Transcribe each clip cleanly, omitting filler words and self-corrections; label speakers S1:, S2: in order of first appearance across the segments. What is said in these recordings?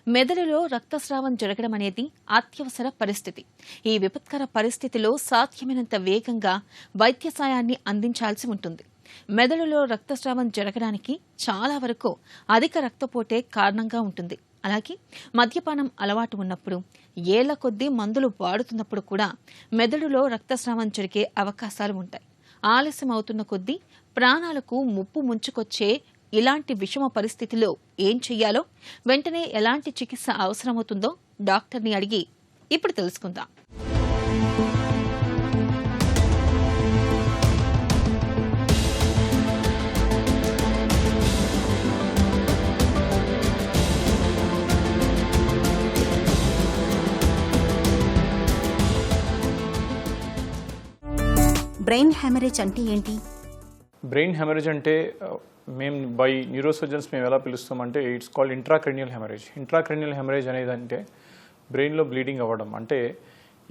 S1: మెదడులో రక్తస్రావం జరగడం అనేది అత్యవసర పరిస్థితి. ఈ విపత్కర పరిస్థితిలో సాధ్యమైనంత వేగంగా వైద్య సాయాన్ని అందించాల్సి ఉంటుంది. మెదడులో రక్తస్రావం జరగడానికి చాలా వరకు అధిక రక్తపోటే కారణంగా ఉంటుంది. అలాగే మద్యపానం అలవాటు ఉన్నప్పుడు, ఏళ్ల కొద్దీ మందులు వాడుతున్నప్పుడు కూడా మెదడులో రక్తస్రావం జరిగే అవకాశాలు ఉంటాయి. ఆలస్యం అవుతున్న కొద్దీ ప్రాణాలకు ముప్పు ముంచుకొచ్చే ఇలాంటి విషమ పరిస్థితిలో ఏం చెయ్యాలో, వెంటనే ఎలాంటి చికిత్స అవసరమవుతుందో డాక్టర్ని అడిగి ఇప్పుడు తెలుసుకుందాం.
S2: బ్రెయిన్ హెమరేజ్ అంటే ఏంటి?
S3: బ్రెయిన్ హెమరేజ్ అంటే మేము బై న్యూరోసర్జన్స్ మేము ఎలా పిలుస్తామంటే ఇట్స్ కాల్డ్ ఇంట్రాక్రెనియల్ హెమరేజ్. ఇంట్రాక్రెనియల్ హెమరేజ్ అనేది అంటే బ్రెయిన్లో బ్లీడింగ్ అవ్వడం. అంటే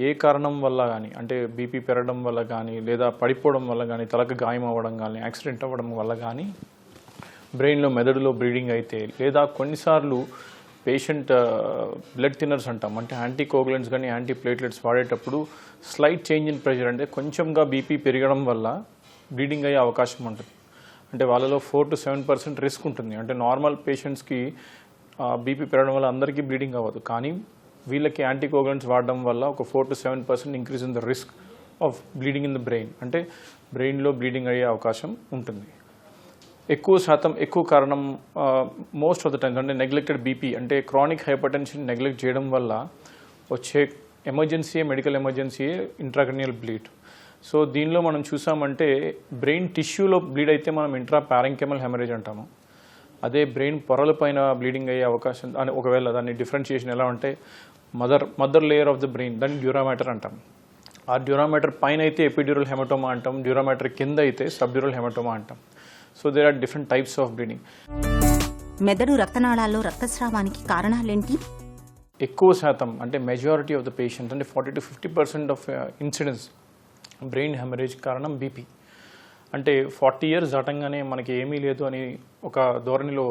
S3: ఏ కారణం వల్ల కానీ, అంటే బీపీ పెరగడం వల్ల కానీ, లేదా పడిపోవడం వల్ల కానీ, తలకు గాయం అవ్వడం కానీ, యాక్సిడెంట్ అవ్వడం వల్ల కానీ బ్రెయిన్లో మెదడులో బ్లీడింగ్ అయితే, లేదా కొన్నిసార్లు పేషెంట్ బ్లడ్ థిన్నర్స్ అంటాం, అంటే యాంటీకోగులెంట్స్ కానీ యాంటీ ప్లేట్లెట్స్ వాడేటప్పుడు స్లైట్ చేంజ్ ఇన్ ప్రెషర్, అంటే కొంచెంగా బీపీ పెరగడం వల్ల బ్లీడింగ్ అయ్యే అవకాశం ఉంటుంది. అంటే వాళ్ళలో 4 to 7% రిస్క్ ఉంటుంది. అంటే నార్మల్ పేషెంట్స్కి బీపీ పెరగడం వల్ల అందరికీ బ్లీడింగ్ అవ్వదు, కానీ వీళ్ళకి యాంటీకోగులెంట్స్ వాడడం వల్ల ఒక 4 to 7% increase in the risk of bleeding in the brain. అంటే బ్రెయిన్లో బ్లీడింగ్ అయ్యే అవకాశం ఉంటుంది. ఎక్కువ కారణం మోస్ట్ ఆఫ్ ద టైమ్స్ అంటే నెగ్లెక్టెడ్ బీపీ, అంటే క్రానిక్ హైపర్టెన్షన్ నెగ్లెక్ట్ చేయడం వల్ల వచ్చే మెడికల్ ఎమర్జెన్సీ ఇంట్రాక్రెనియల్ బ్లీడ్. సో దీనిలో మనం చూసామంటే బ్రెయిన్ టిష్యూలో బ్లీడ్ అయితే మనం ఇంట్రా పారెంకెమల్ హెమరేజ్ అంటాము. అదే బ్రెయిన్ పొరల పైన బ్లీడింగ్ అయ్యే అవకాశం అని, ఒకవేళ దాన్ని డిఫరెన్షియేషన్ ఎలా అంటే mother layer of the brain, దాన్ని డ్యూరామాటర్ అంటాం. ఆ డ్యూరామాటర్ పైన అయితే ఎపిడ్యూరల్ హెమటోమా అంటాం, డ్యూరామాటర్ కింద అయితే సబ్డ్యూరల్ హెమటోమా అంటాం. So there are different types of bleeding.
S2: మెదడు రక్తనాళాల్లో రక్తస్రావానికి కారణాలేంటి?
S3: ఎక్కువ శాతం అంటే మెజారిటీ ఆఫ్ ద పేషెంట్స్, అంటే 40 to 50% of incidents brain haemorrhage కారణం బీపీ. అంటే 40 years దాటంగానే మనకి ఏమీ లేదు అని ఒక ధోరణిలో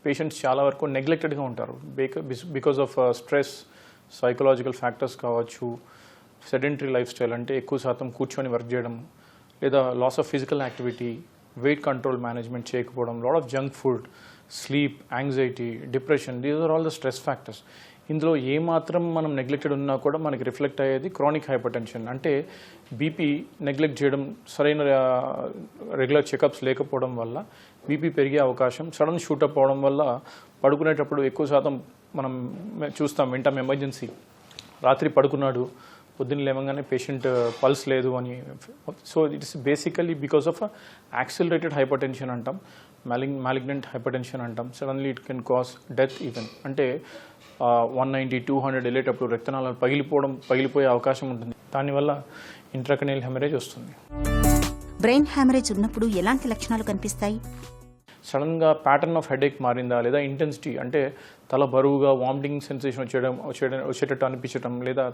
S3: పేషెంట్స్ చాలా వరకు నెగ్లెక్టెడ్గా ఉంటారు. Because of stress, psychological factors కావచ్చు, సెడెంటరీ లైఫ్ స్టైల్, అంటే ఎక్కువ శాతం కూర్చొని వర్క్ చేయడం, లేదా loss of physical activity, weight control management చేయకపోవడం, lot of junk food, sleep, anxiety, depression, these are all the stress factors. ఇందులో ఏమాత్రం మనం నెగ్లెక్టెడ్ ఉన్నా కూడా మనకి రిఫ్లెక్ట్ అయ్యేది క్రానిక్ హైపర్టెన్షన్. అంటే బీపీ నెగ్లెక్ట్ చేయడం, సరైన రెగ్యులర్ చెకప్స్ లేకపోవడం వల్ల బీపీ పెరిగే అవకాశం, సడన్ షూటప్ అవడం వల్ల పడుకునేటప్పుడు ఎక్కువ శాతం మనం వింటాం ఎమర్జెన్సీ, రాత్రి పడుకున్నాడు, పొద్దున్న లేవగానే పేషెంట్ పల్స్ లేదు అని. So it's basically because of accelerated hypertension అంటాం, మ్యాలిగ్నెంట్ హైపర్టెన్షన్ అంటాం. Suddenly it can cause death even. అంటే 190, 200 వెళ్ళేటప్పుడు రక్తనాళాలు పగిలిపోయే అవకాశం ఉంటుంది. దానివల్ల ఇంట్రాక్రెనియల్ హెమరేజ్ వస్తుంది.
S2: బ్రెయిన్ హెమరేజ్ ఉన్నప్పుడు ఎలాంటి లక్షణాలు కనిపిస్తాయి?
S3: సడన్గా ప్యాటర్న్ ఆఫ్ హెడేక్ మారిందా, లేదా ఇంటెన్సిటీ, అంటే తల బరువుగా, వామిటింగ్ సెన్సేషన్ వచ్చేటట్టు అనిపించడం, లేదా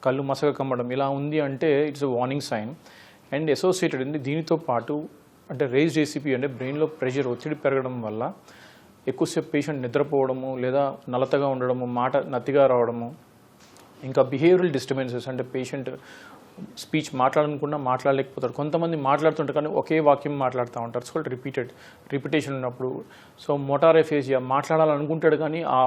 S3: కళ్ళు మసక కమ్మడం, ఇలా ఉంది అంటే it's a warning sign. And associated అంటే దీనితో పాటు అంటే రేజ్డ్ ఏసీపీ, అంటే బ్రెయిన్లో ప్రెషర్, ఒత్తిడి పెరగడం వల్ల ఎక్కువసేపు పేషెంట్ నిద్రపోవడము, లేదా నలతగా ఉండడము, మాట నత్తిగా రావడము, ఇంకా బిహేవియరల్ డిస్టర్బెన్సెస్, అంటే పేషెంట్ స్పీచ్ మాట్లాడనుకున్నా మాట్లాడలేకపోతాడు. కొంతమంది మాట్లాడుతుంటారు కానీ ఒకే వాక్యం మాట్లాడుతూ ఉంటారు. సో రిపిటేషన్ ఉన్నప్పుడు. సో మోటార్ ఎఫేజియా, మాట్లాడాలనుకుంటాడు కానీ ఆ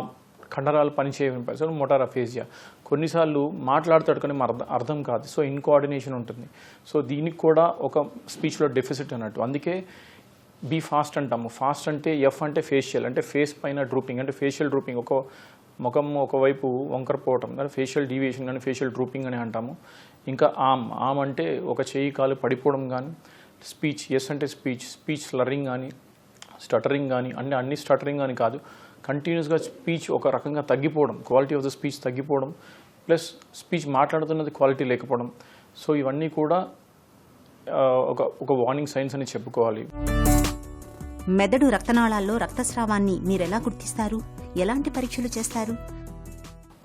S3: కండరాలు పనిచేయని, సో మోటార్ ఎఫేజియా. కొన్నిసార్లు మాట్లాడతాడు కానీ అర్థం కాదు. సో ఇన్కోఆర్డినేషన్ ఉంటుంది. సో దీనికి కూడా ఒక స్పీచ్లో డెఫిసిట్ అన్నట్టు. అందుకే బీ ఫాస్ట్ అంటాము. ఫాస్ట్ అంటే ఎఫ్ అంటే ఫేషియల్, అంటే ఫేస్ పైన డ్రూపింగ్, అంటే ఫేషియల్ డ్రూపింగ్, ఒక ముఖం ఒకవైపు వంకరపోవటం, దాని ఫేషియల్ డీవియేషన్ కానీ ఫేషియల్ డ్రూపింగ్ అని అంటాము. ఇంకా ఆమ్ అంటే ఒక చేయి కాలు పడిపోవడం కానీ. స్పీచ్, ఎస్ అంటే స్పీచ్ స్లరింగ్ కానీ, స్టటరింగ్ కానీ, అన్ని స్టటరింగ్ అని కాదు, కంటిన్యూస్గా స్పీచ్ ఒక రకంగా తగ్గిపోవడం, క్వాలిటీ ఆఫ్ ద స్పీచ్ తగ్గిపోవడం, ప్లస్ స్పీచ్ మాట్లాడుతున్నది క్వాలిటీ లేకపోవడం. సో ఇవన్నీ కూడా ఒక వార్నింగ్ సైన్స్ అని చెప్పుకోవాలి.
S2: మెదడు రక్తనాళాల్లో రక్తస్రావాన్ని మీరెలా గుర్తిస్తారు? ఎలాంటి పరీక్షలు చేస్తారు?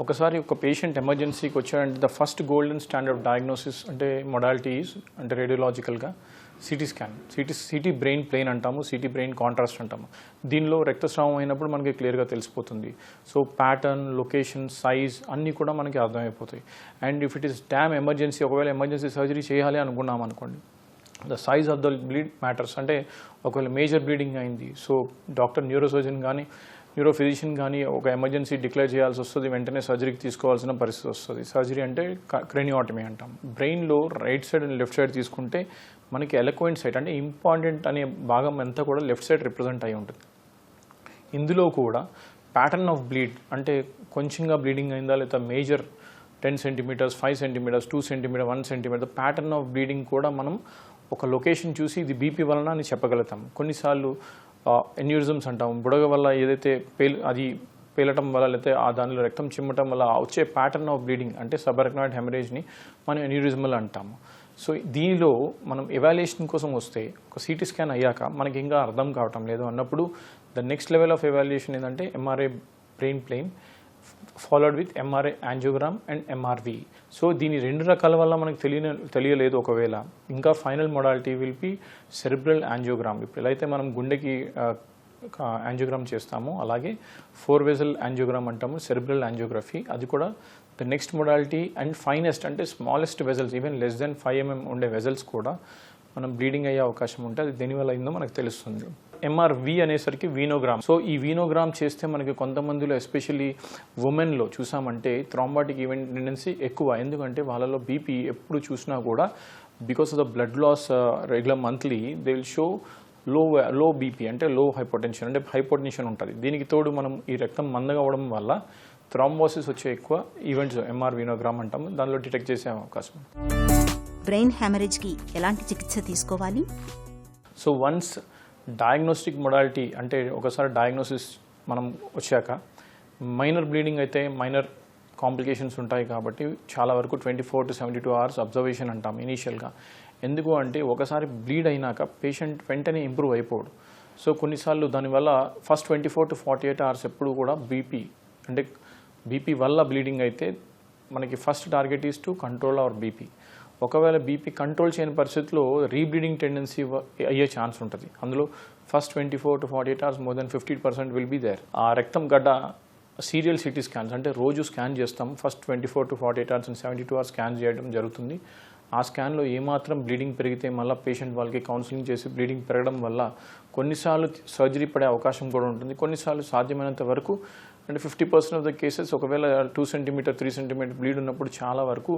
S3: ఒకసారి ఒక పేషెంట్ ఎమర్జెన్సీకి వచ్చాడంటే the first golden standard of diagnosis అంటే మొడాలిటీస్, అంటే రేడియోలాజికల్గా CT scan, CT brain plain అంటాము, సిటీ బ్రెయిన్ కాంట్రాస్ట్ అంటాము. దీనిలో రక్తస్రావం అయినప్పుడు మనకి క్లియర్గా తెలిసిపోతుంది. సో ప్యాటర్న్, లొకేషన్, సైజ్ అన్నీ కూడా మనకి అర్థమైపోతాయి. And if it is damn emergency, ఒకవేళ ఎమర్జెన్సీ సర్జరీ చేయాలి అనుకున్నాం అనుకోండి, the size of the bleed matters. అంటే ఒకవేళ మేజర్ బ్లీడింగ్ అయింది, సో డాక్టర్, న్యూరోసర్జన్ కానీ న్యూరో ఫిజిషియన్ కానీ ఒక ఎమర్జెన్సీ డిక్లేర్ చేయాల్సి వస్తుంది, వెంటనే సర్జరీకి తీసుకోవాల్సిన పరిస్థితి వస్తుంది. సర్జరీ అంటే క్రెనియాటమీ అంటాం. బ్రెయిన్లో right side and left side తీసుకుంటే మనకి ఎలక్వెంట్ సైడ్ అంటే ఇంపార్టెంట్ అనే భాగం అంతా కూడా లెఫ్ట్ సైడ్ రిప్రజెంట్ అయి ఉంటుంది. ఇందులో కూడా ప్యాటర్న్ ఆఫ్ బ్లీడ్ అంటే కొంచెంగా బ్లీడింగ్ అయిందా లేదా major 10 centimetres, 5 centimetres, 2 centimetre, 1 centimetre pattern of bleeding కూడా మనం ఒక లొకేషన్ చూసి ఇది బీపీ వలన అని చెప్పగలుగుతాం. కొన్నిసార్లు ఎన్యూరిజమ్స్ అంటాం, బుడగ వల్ల ఏదైతే అది పేలటం వల్ల లేకపోతే దానిలో రక్తం చిమ్మటం వల్ల వచ్చే ప్యాటర్న్ ఆఫ్ బ్లీడింగ్ అంటే సబర్కనాయిడ్ హెమరేజ్ని మనం ఎన్యూరిజమల్ అంటాము. సో దీనిలో మనం ఎవాల్యుయేషన్ కోసం వస్తే ఒక సిటీ స్కాన్ అయ్యాక మనకి ఇంకా అర్థం కావటం లేదు అన్నప్పుడు the next level of evaluation ఏంటంటే MRI brain plain followed with MRI angiogram and MRV. So దీని రెండు రకాల వల్ల మనకు తెలియలేదు. ఒకవేళ ఇంకా final modality will be cerebral angiogram. ఇప్పుడు ఎలా అయితే మనం గుండెకి యాంజియోగ్రామ్ చేస్తామో అలాగే 4 వెజల్ యాంజియోగ్రామ్ అంటాము, సెరిబ్రల్ యాంజియోగ్రఫీ. అది కూడా the next modality and finest అంటే smallest vessels, even less than 5 mm ఉండే వెజల్స్ కూడా మనం బ్లీడింగ్ అయ్యే అవకాశం ఉంటే అది దేనివల్ల అయిందో మనకు తెలుస్తుంది. ఎంఆర్వి అనేసరికి వీనోగ్రామ్. సో ఈ వీనోగ్రామ్ చేస్తే మనకి కొంతమందిలో ఎస్పెషల్లీ ఉమెన్లో చూసామంటే థ్రాంబాటిక్ ఈవెంట్ టెండెన్సీ ఎక్కువ. ఎందుకంటే వాళ్ళలో బీపీ ఎప్పుడు చూసినా కూడా because of the blood loss regular monthly they will show low BP అంటే లో హైపోటెన్షన్ అంటే హైపోటెన్షన్ ఉంటుంది. దీనికి తోడు మనం ఈ రక్తం మందగా అవ్వడం వల్ల థ్రాంబోసిస్ వచ్చే ఎక్కువ ఈవెంట్స్ ఎంఆర్ వీనోగ్రామ్ అంటాము, దానిలో డిటెక్ట్ చేసే అవకాశం.
S2: బ్రెయిన్ హ్యామరేజ్కి ఎలాంటి చికిత్స తీసుకోవాలి?
S3: సో వన్స్ డయాగ్నోస్టిక్ మొడాలిటీ అంటే ఒకసారి డయాగ్నోసిస్ మనం వచ్చాక మైనర్ బ్లీడింగ్ అయితే మైనర్ కాంప్లికేషన్స్ ఉంటాయి కాబట్టి చాలా వరకు 24 to 72 hours అబ్జర్వేషన్ అంటాం ఇనీషియల్గా. ఎందుకు అంటే ఒకసారి బ్లీడ్ అయినాక పేషెంట్ వెంటనే ఇంప్రూవ్ అయిపోడు. సో కొన్నిసార్లు దానివల్ల ఫస్ట్ 24 to 48 hours ఎప్పుడు కూడా బీపీ వల్ల బ్లీడింగ్ అయితే మనకి first target is to control our BP. ఒకవేళ బీపీ కంట్రోల్ చేయని పరిస్థితుల్లో రీబ్లీడింగ్ టెండెన్సీ అయ్యే ఛాన్స్ ఉంటుంది. అందులో first 24 to 48 hours more than 50% will be there. ఆ రక్తం గడ్డ సీరియల్ సిటీ స్కాన్స్ అంటే రోజు స్కాన్ చేస్తాం. First 24 to 48 hours and 72 hours scan చేయడం జరుగుతుంది. ఆ స్కాన్లో ఏమాత్రం బ్లీడింగ్ పెరిగితే మళ్ళీ పేషెంట్ వాళ్ళకి కౌన్సిలింగ్ చేసి బ్లీడింగ్ పెరగడం వల్ల కొన్నిసార్లు సర్జరీ పడే అవకాశం కూడా ఉంటుంది. కొన్నిసార్లు సాధ్యమైనంత వరకు అంటే 50% ఆఫ్ ద కేసెస్ ఒకవేళ 2 సెంటీమీటర్ 3 సెంటీమీటర్ బ్లీడ్ ఉన్నప్పుడు చాలా వరకు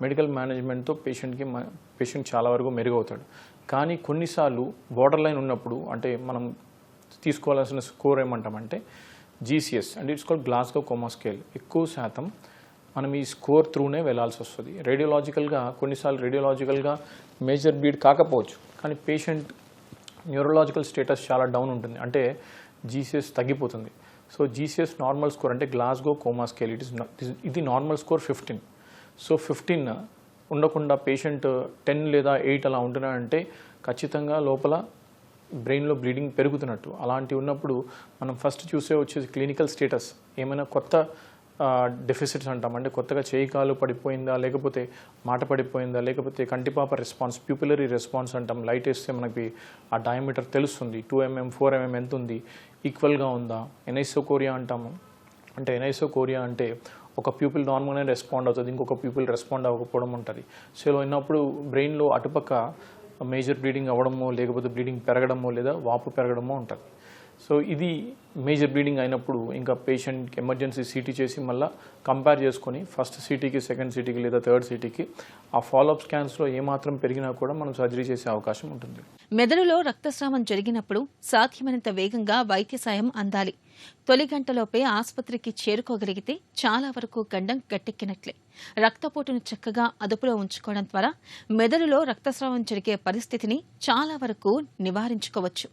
S3: మెడికల్ మేనేజ్మెంట్తో పేషెంట్ చాలా వరకు మెరుగవుతాడు. కానీ కొన్నిసార్లు బార్డర్ లైన్ ఉన్నప్పుడు అంటే మనం తీసుకోవాల్సిన స్కోర్ ఏమంటామంటే జీసీఎస్ అంటే it's called Glasgow coma scale. ఎక్కువ శాతం మనం ఈ స్కోర్ త్రూనే వెళ్ళాల్సి వస్తుంది. రేడియోలాజికల్గా కొన్నిసార్లు మేజర్ బ్లీడ్ కాకపోవచ్చు, కానీ పేషెంట్ న్యూరలాజికల్ స్టేటస్ చాలా డౌన్ ఉంటుంది, అంటే జీసీఎస్ తగ్గిపోతుంది. సో జీసీఎస్ నార్మల్ స్కోర్ అంటే గ్లాస్గో కోమా స్కేల్ ఇది నార్మల్ స్కోర్ 15. సో 15 ఉండకుండా పేషెంట్ 10 లేదా 8 అలా ఉంటున్నాడంటే ఖచ్చితంగా లోపల బ్రెయిన్లో బ్లీడింగ్ పెరుగుతున్నట్టు. అలాంటివి ఉన్నప్పుడు మనం ఫస్ట్ వచ్చేసి క్లినికల్ స్టేటస్, ఏమైనా కొత్త డెఫిసిట్స్ అంటాం, అంటే కొత్తగా చేయి కాలు పడిపోయిందా, లేకపోతే మాట పడిపోయిందా, లేకపోతే కంటిపాప రెస్పాన్స్, ప్యూపిలరీ రెస్పాన్స్ అంటాం. లైట్ వేస్తే మనకి ఆ డయామీటర్ తెలుస్తుంది, 2 mm 4 mm ఎంత ఉంది, ఈక్వల్గా ఉందా. ఎనైసోకోరియా అంటాము, అంటే ఎనైసోకోరియా అంటే ఒక ప్యూపిల్ నార్మల్గానే రెస్పాండ్ అవుతుంది, ఇంకొక ప్యూపిల్ రెస్పాండ్ అవ్వకపోవడం ఉంటుంది. సో ఇలా ఉన్నప్పుడు బ్రెయిన్లో అటుపక్క మేజర్ బ్లీడింగ్ అవ్వడమో లేకపోతే బ్లీడింగ్ పెరగడమో లేదా వాపు పెరగడమో ఉంటుంది. సో ఇది మేజర్ బ్లీడింగ్ అయినప్పుడు ఇంకా పేషెంట్కి ఎమర్జెన్సీ సిటీ చేసి మళ్ళీ కంపేర్ చేసుకొని ఫస్ట్ సిటీకి, సెకండ్ సిటీకి లేదా థర్డ్ సిటీకి ఆ ఫాలోఅప్ స్కాన్స్లో ఏమాత్రం పెరిగినా కూడా మనం సర్జరీ చేసే అవకాశం ఉంటుంది.
S1: మెదడులో రక్తస్రావం జరిగినప్పుడు సాధ్యమైనంత వేగంగా వైద్య సాయం అందాలి. తొలి గంటలోపే ఆసుపత్రికి చేరుకోగలిగితే చాలా వరకు గండం గట్టెక్కినట్లే. రక్తపోటును చక్కగా అదుపులో ఉంచుకోవడం ద్వారా మెదడులో రక్తస్రావం జరిగే పరిస్థితిని చాలా వరకు నివారించుకోవచ్చు.